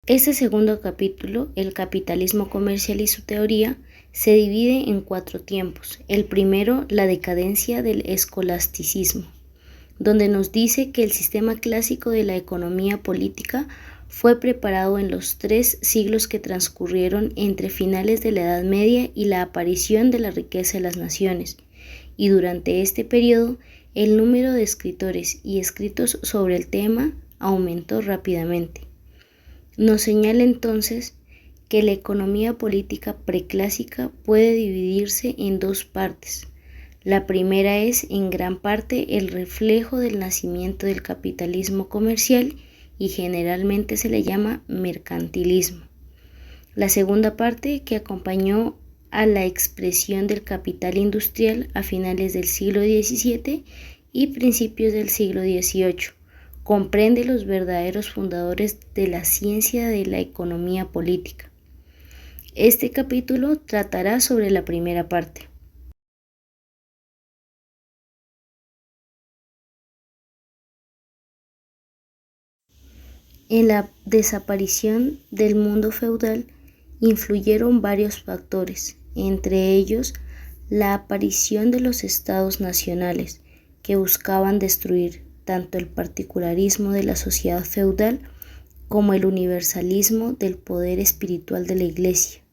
Este segundo capítulo, el capitalismo comercial y su teoría, se divide en 4 tiempos. El primero, la decadencia del escolasticismo, donde nos dice que el sistema clásico de la economía política fue preparado en los 3 siglos que transcurrieron entre finales de la Edad Media y la aparición de la riqueza de las naciones, y durante este periodo el número de escritores y escritos sobre el tema aumentó rápidamente. Nos señala entonces que la economía política preclásica puede dividirse en 2 partes. La primera es en gran parte el reflejo del nacimiento del capitalismo comercial y generalmente se le llama mercantilismo. La segunda parte, que acompañó a la expresión del capital industrial a finales del siglo XVII y principios del siglo XVIII, comprende los verdaderos fundadores de la ciencia de la economía política. Este capítulo tratará sobre la primera parte. En la desaparición del mundo feudal influyeron varios factores, entre ellos la aparición de los estados nacionales, que buscaban destruir tanto el particularismo de la sociedad feudal como el universalismo del poder espiritual de la Iglesia.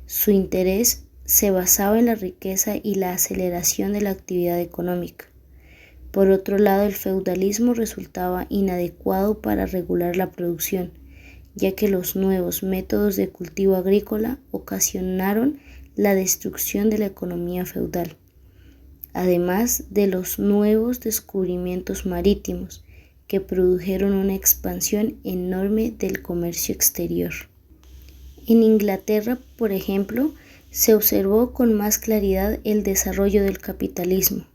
Su interés se basaba en la riqueza y la aceleración de la actividad económica. Por otro lado, el feudalismo resultaba inadecuado para regular la producción, ya que los nuevos métodos de cultivo agrícola ocasionaron la destrucción de la economía feudal, además de los nuevos descubrimientos marítimos, que produjeron una expansión enorme del comercio exterior. En Inglaterra, por ejemplo, se observó con más claridad el desarrollo del capitalismo.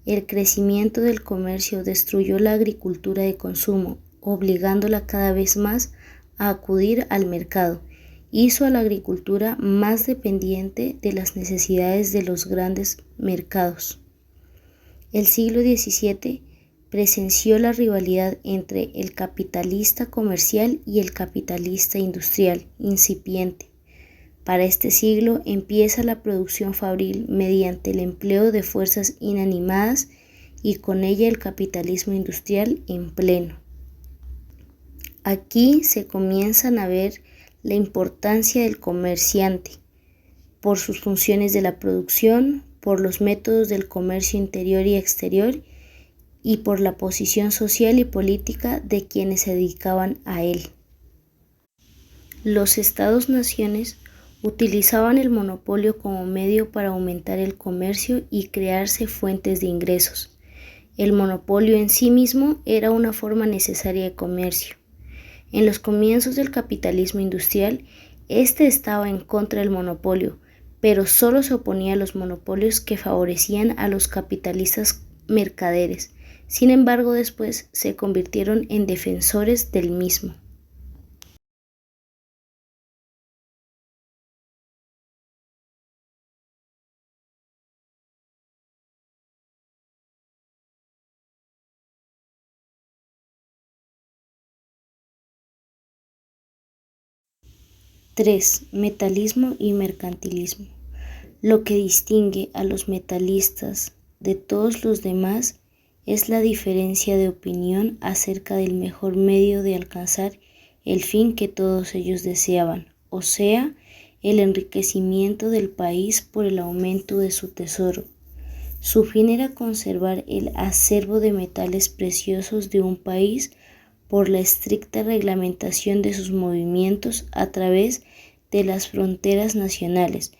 El crecimiento del comercio destruyó la agricultura de consumo, obligándola cada vez más a acudir al mercado. Hizo a la agricultura más dependiente de las necesidades de los grandes mercados. El siglo XVII presenció la rivalidad entre el capitalista comercial y el capitalista industrial incipiente. Para este siglo empieza la producción fabril mediante el empleo de fuerzas inanimadas y con ella el capitalismo industrial en pleno. Aquí se comienzan a ver la importancia del comerciante, por sus funciones de la producción, por los métodos del comercio interior y exterior y por la posición social y política de quienes se dedicaban a él. Los estados-naciones utilizaban el monopolio como medio para aumentar el comercio y crearse fuentes de ingresos. El monopolio en sí mismo era una forma necesaria de comercio. En los comienzos del capitalismo industrial, este estaba en contra del monopolio, pero solo se oponía a los monopolios que favorecían a los capitalistas mercaderes. Sin embargo, después se convirtieron en defensores del mismo. Tres, metalismo y mercantilismo. Lo que distingue a los metalistas de todos los demás es la diferencia de opinión acerca del mejor medio de alcanzar el fin que todos ellos deseaban, o sea, el enriquecimiento del país por el aumento de su tesoro. Su fin era conservar el acervo de metales preciosos de un país por la estricta reglamentación de sus movimientos a través de las fronteras nacionales,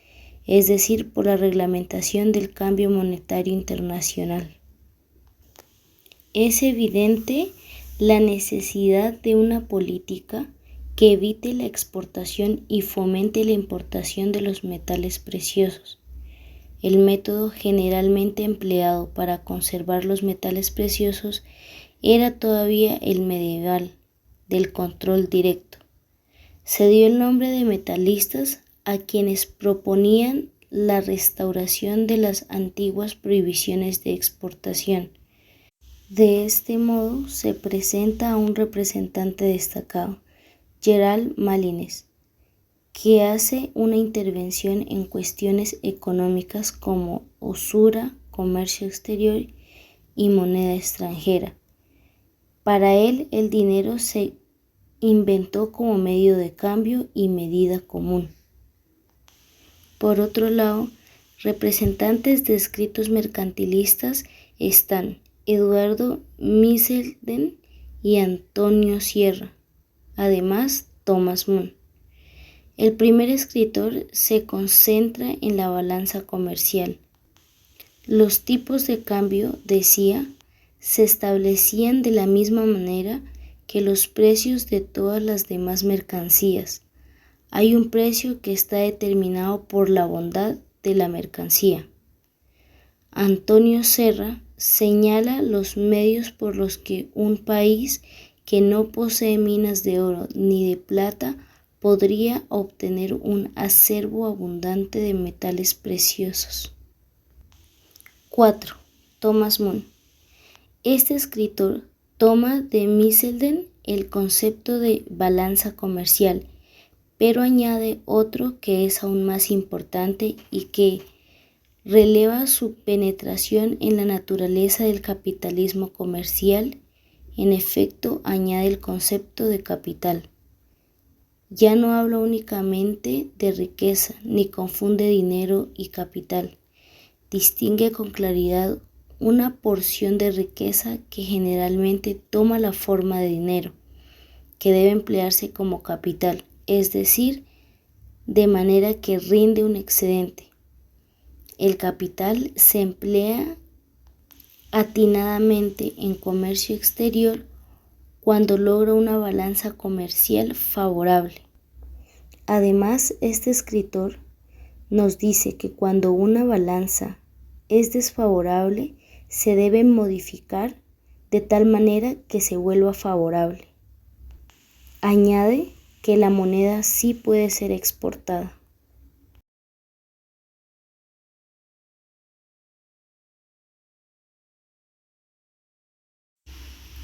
es decir, por la reglamentación del cambio monetario internacional. Es evidente la necesidad de una política que evite la exportación y fomente la importación de los metales preciosos. El método generalmente empleado para conservar los metales preciosos era todavía el medieval, del control directo. Se dio el nombre de metalistas a quienes proponían la restauración de las antiguas prohibiciones de exportación. De este modo se presenta a un representante destacado, Gerald Malines, que hace una intervención en cuestiones económicas como usura, comercio exterior y moneda extranjera. Para él, el dinero se inventó como medio de cambio y medida común. Por otro lado, representantes de escritos mercantilistas están Eduardo Misselden y Antonio Sierra, además Thomas Moon. El primer escritor se concentra en la balanza comercial. Los tipos de cambio, decía, se establecían de la misma manera que los precios de todas las demás mercancías. Hay un precio que está determinado por la bondad de la mercancía. Antonio Serra señala los medios por los que un país que no posee minas de oro ni de plata podría obtener un acervo abundante de metales preciosos. 4. Thomas Moon. Este escritor toma de Misselden el concepto de balanza comercial, pero añade otro que es aún más importante y que releva su penetración en la naturaleza del capitalismo comercial. En efecto, añade el concepto de capital. Ya no habla únicamente de riqueza, ni confunde dinero y capital. Distingue con claridad una porción de riqueza que generalmente toma la forma de dinero, que debe emplearse como capital, es decir, de manera que rinde un excedente. El capital se emplea atinadamente en comercio exterior cuando logra una balanza comercial favorable. Además, este escritor nos dice que cuando una balanza es desfavorable, se debe modificar de tal manera que se vuelva favorable. Añade que la moneda sí puede ser exportada.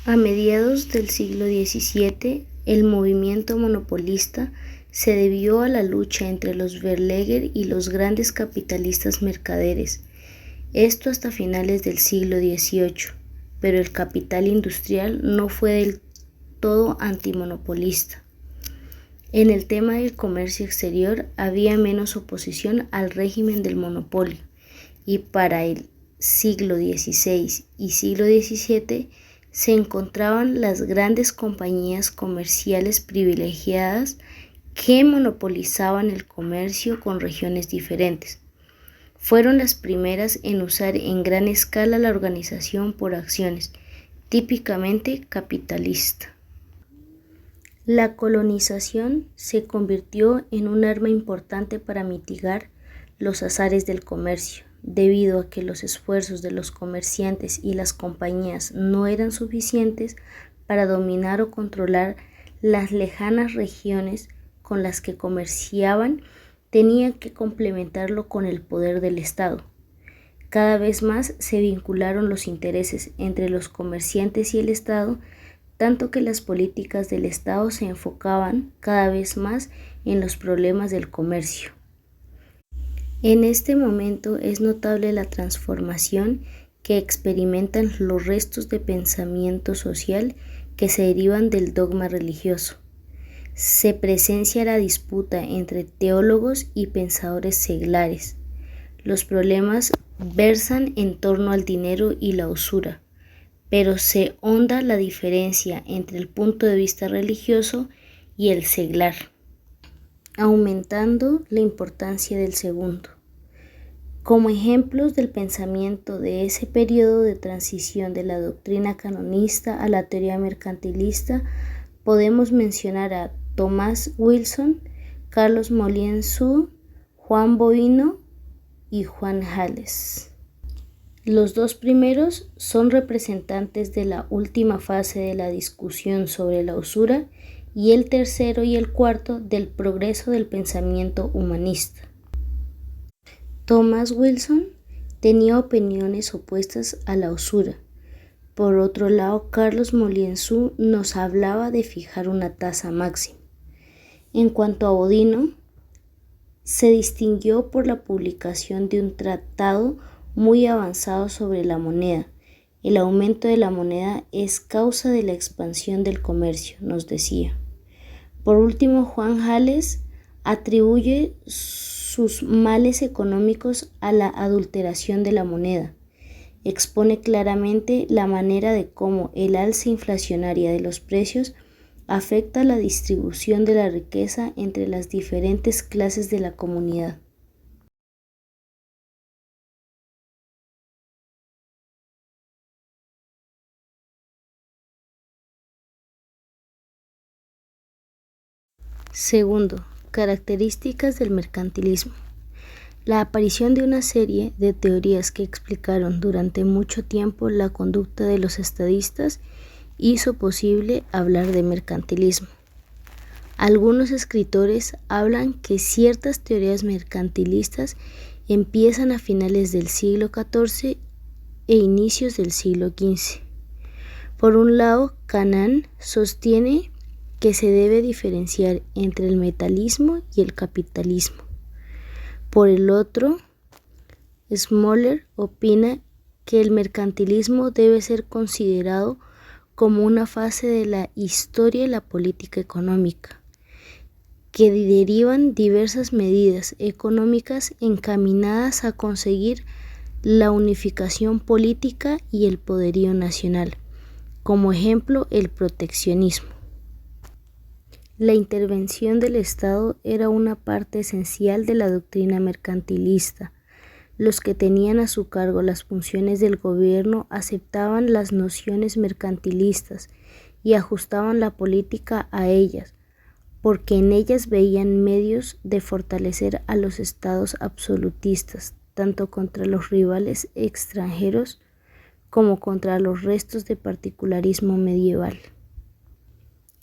A mediados del siglo XVII, el movimiento monopolista se debió a la lucha entre los Verleger y los grandes capitalistas mercaderes, esto hasta finales del siglo XVIII, pero el capital industrial no fue del todo antimonopolista. En el tema del comercio exterior había menos oposición al régimen del monopolio, y para el siglo XVI y siglo XVII se encontraban las grandes compañías comerciales privilegiadas que monopolizaban el comercio con regiones diferentes. Fueron las primeras en usar en gran escala la organización por acciones, típicamente capitalista. La colonización se convirtió en un arma importante para mitigar los azares del comercio, debido a que los esfuerzos de los comerciantes y las compañías no eran suficientes para dominar o controlar las lejanas regiones con las que comerciaban. Tenían que complementarlo con el poder del Estado. Cada vez más se vincularon los intereses entre los comerciantes y el Estado, tanto que las políticas del Estado se enfocaban cada vez más en los problemas del comercio. En este momento es notable la transformación que experimentan los restos de pensamiento social que se derivan del dogma religioso. Se presencia la disputa entre teólogos y pensadores seglares. Los problemas versan en torno al dinero y la usura, pero se honda la diferencia entre el punto de vista religioso y el seglar, aumentando la importancia del segundo. Como ejemplos del pensamiento de ese periodo de transición de la doctrina canonista a la teoría mercantilista, podemos mencionar a Thomas Wilson, Carlos Molienzu, Juan Boino y Juan Hales. Los dos primeros son representantes de la última fase de la discusión sobre la usura y el tercero y el cuarto del progreso del pensamiento humanista. Thomas Wilson tenía opiniones opuestas a la usura. Por otro lado, Carlos Molienzu nos hablaba de fijar una tasa máxima. En cuanto a Bodino, se distinguió por la publicación de un tratado muy avanzado sobre la moneda. El aumento de la moneda es causa de la expansión del comercio, nos decía. Por último, Juan Jales atribuye sus males económicos a la adulteración de la moneda. Expone claramente la manera de cómo el alza inflacionaria de los precios afecta la distribución de la riqueza entre las diferentes clases de la comunidad. Segundo, características del mercantilismo. La aparición de una serie de teorías que explicaron durante mucho tiempo la conducta de los estadistas hizo posible hablar de mercantilismo. Algunos escritores hablan que ciertas teorías mercantilistas empiezan a finales del siglo XIV e inicios del siglo XV. Por un lado, Canaan sostiene que se debe diferenciar entre el metalismo y el capitalismo. Por el otro, Smoller opina que el mercantilismo debe ser considerado como una fase de la historia de la política económica, que derivan diversas medidas económicas encaminadas a conseguir la unificación política y el poderío nacional, como ejemplo el proteccionismo. La intervención del Estado era una parte esencial de la doctrina mercantilista. Los que tenían a su cargo las funciones del gobierno aceptaban las nociones mercantilistas y ajustaban la política a ellas, porque en ellas veían medios de fortalecer a los estados absolutistas, tanto contra los rivales extranjeros como contra los restos de particularismo medieval.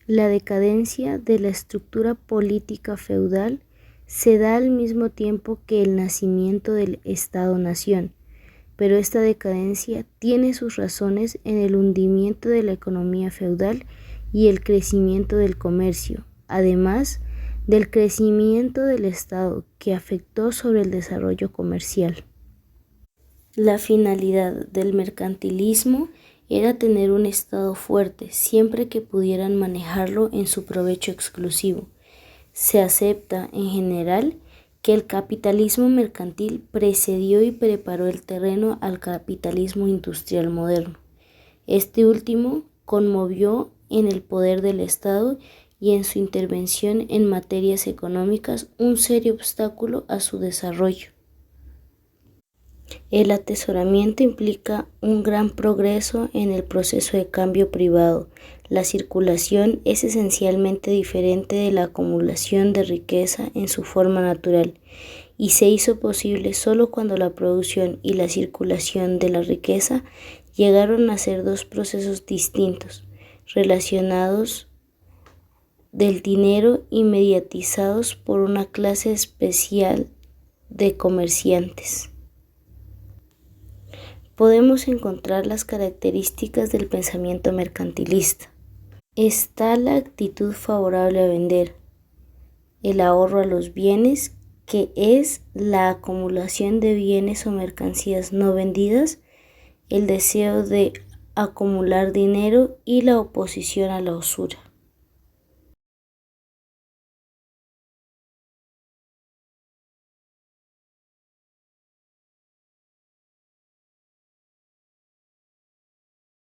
La decadencia de la estructura política feudal se da al mismo tiempo que el nacimiento del Estado-nación, pero esta decadencia tiene sus razones en el hundimiento de la economía feudal y el crecimiento del comercio, además del crecimiento del Estado que afectó sobre el desarrollo comercial. La finalidad del mercantilismo era tener un Estado fuerte, siempre que pudieran manejarlo en su provecho exclusivo. Se acepta, en general, que el capitalismo mercantil precedió y preparó el terreno al capitalismo industrial moderno. Este último conmovió en el poder del Estado y en su intervención en materias económicas un serio obstáculo a su desarrollo. El atesoramiento implica un gran progreso en el proceso de cambio privado. La circulación es esencialmente diferente de la acumulación de riqueza en su forma natural y se hizo posible solo cuando la producción y la circulación de la riqueza llegaron a ser dos procesos distintos, relacionados del dinero y mediatizados por una clase especial de comerciantes. Podemos encontrar las características del pensamiento mercantilista. Está la actitud favorable a vender, el ahorro a los bienes, que es la acumulación de bienes o mercancías no vendidas, el deseo de acumular dinero y la oposición a la usura.